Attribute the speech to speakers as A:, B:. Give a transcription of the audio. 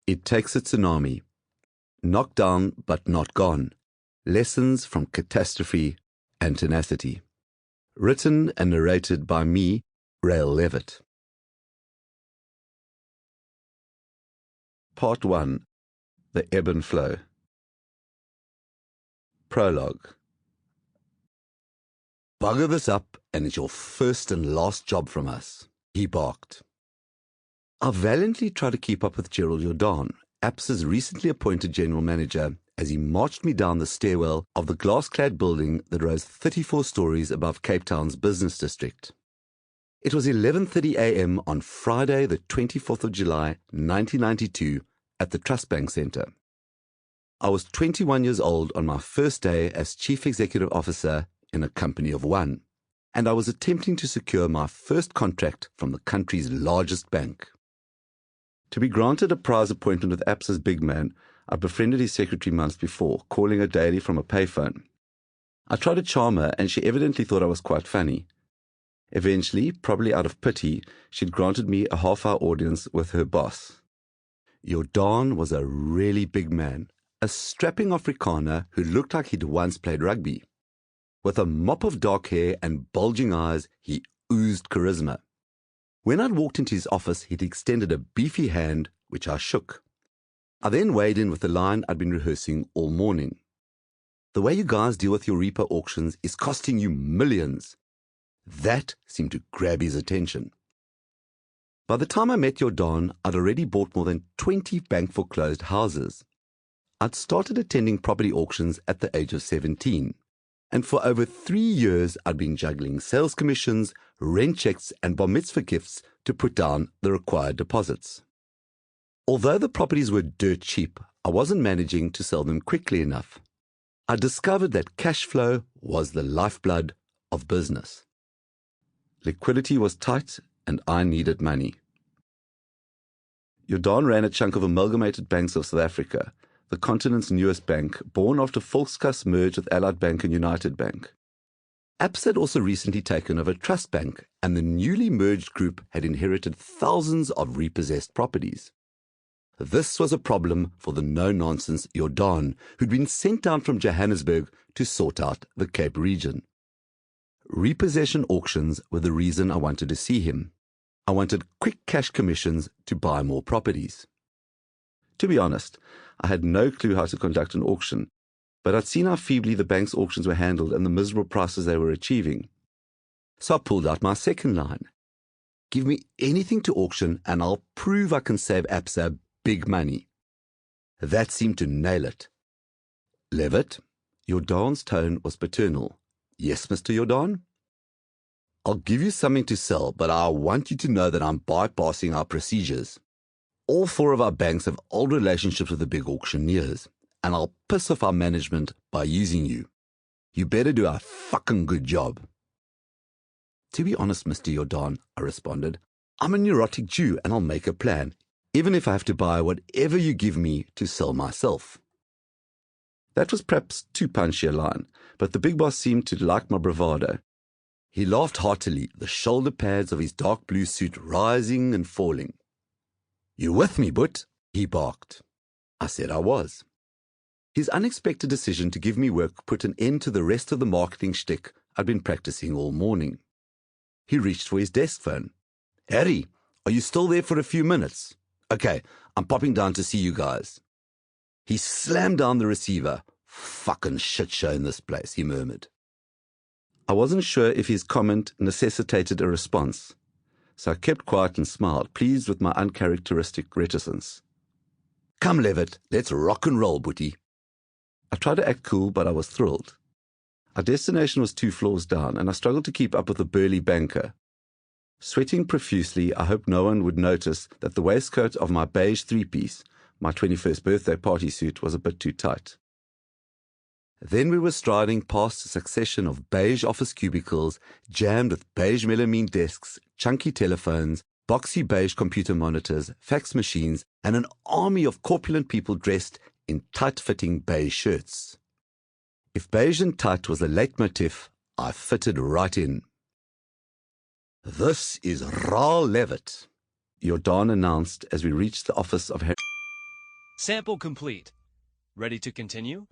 A: It takes a tsunami. Knocked down but not gone. Lessons from catastrophe and tenacity. Written and narrated by me, Rael Levitt. Part 1. The Ebb and Flow. Prologue. "Bugger this up, and it's your first and last job from us," he barked. I valiantly tried to keep up with Gerald Jordan, APSA's recently appointed general manager, as he marched me down the stairwell of the glass-clad building that rose 34 stories above Cape Town's business district. It was 11:30 a.m. on Friday, the 24th of July, 1992, at the Trust Bank Centre. I was 21 years old on my first day as Chief Executive Officer in a company of one, and I was attempting to secure my first contract from the country's largest bank. To be granted a prize appointment with APSA's big man, I befriended his secretary months before, calling her daily from a payphone. I tried to charm her, and she evidently thought I was quite funny. Eventually, probably out of pity, she'd granted me a half-hour audience with her boss. Jordan was a really big man, a strapping Afrikaner who looked like he'd once played rugby. With a mop of dark hair and bulging eyes, he oozed charisma. When I'd walked into his office, he'd extended a beefy hand, which I shook. I then weighed in with the line I'd been rehearsing all morning. "The way you guys deal with your repo auctions is costing you millions." That seemed to grab his attention. By the time I met Jordan, I'd already bought more than 20 bank-foreclosed houses. I'd started attending property auctions at the age of 17. And for over 3 years, I'd been juggling sales commissions, rent checks, and bar mitzvah gifts to put down the required deposits. Although the properties were dirt cheap, I wasn't managing to sell them quickly enough. I discovered that cash flow was the lifeblood of business. Liquidity was tight, and I needed money. Jordan ran a chunk of Amalgamated Banks of South Africa, the continent's newest bank, born after Volkskas merged with Allied Bank and United Bank. APSA had also recently taken over Trust Bank, and the newly merged group had inherited thousands of repossessed properties. This was a problem for the no-nonsense Jordan, who'd been sent down from Johannesburg to sort out the Cape region. Repossession auctions were the reason I wanted to see him. I wanted quick cash commissions to buy more properties. To be honest, I had no clue how to conduct an auction, but I'd seen how feebly the bank's auctions were handled and the miserable prices they were achieving. So I pulled out my second line. "Give me anything to auction and I'll prove I can save APSA big money." That seemed to nail it. "Levitt," Jordan's tone was paternal. "Yes, Mr. Jordan?" "I'll give you something to sell, but I want you to know that I'm bypassing our procedures. All 4 of our banks have old relationships with the big auctioneers, and I'll piss off our management by using you. You better do a fucking good job." "To be honest, Mr. Jordan," I responded, "I'm a neurotic Jew and I'll make a plan, even if I have to buy whatever you give me to sell myself." That was perhaps too punchy a line, but the big boss seemed to like my bravado. He laughed heartily, the shoulder pads of his dark blue suit rising and falling. "You with me, Butt?" he barked. I said I was. His unexpected decision to give me work put an end to the rest of the marketing shtick I'd been practicing all morning. He reached for his desk phone. "Harry, are you still there for a few minutes? Okay, I'm popping down to see you guys." He slammed down the receiver. "Fucking shit show in this place," he murmured. I wasn't sure if his comment necessitated a response, so I kept quiet and smiled, pleased with my uncharacteristic reticence. "Come, Levitt, let's rock and roll, Booty." I tried to act cool, but I was thrilled. Our destination was 2 floors down, and I struggled to keep up with the burly banker. Sweating profusely, I hoped no one would notice that the waistcoat of my beige 3-piece, my 21st birthday party suit, was a bit too tight. Then we were striding past a succession of beige office cubicles jammed with beige melamine desks, chunky telephones, boxy beige computer monitors, fax machines, and an army of corpulent people dressed in tight-fitting beige shirts. If beige and tight was a leitmotif, I fitted right in. "This is Rael Levitt," Jordan announced as we reached the office of
B: Sample complete. Ready to continue?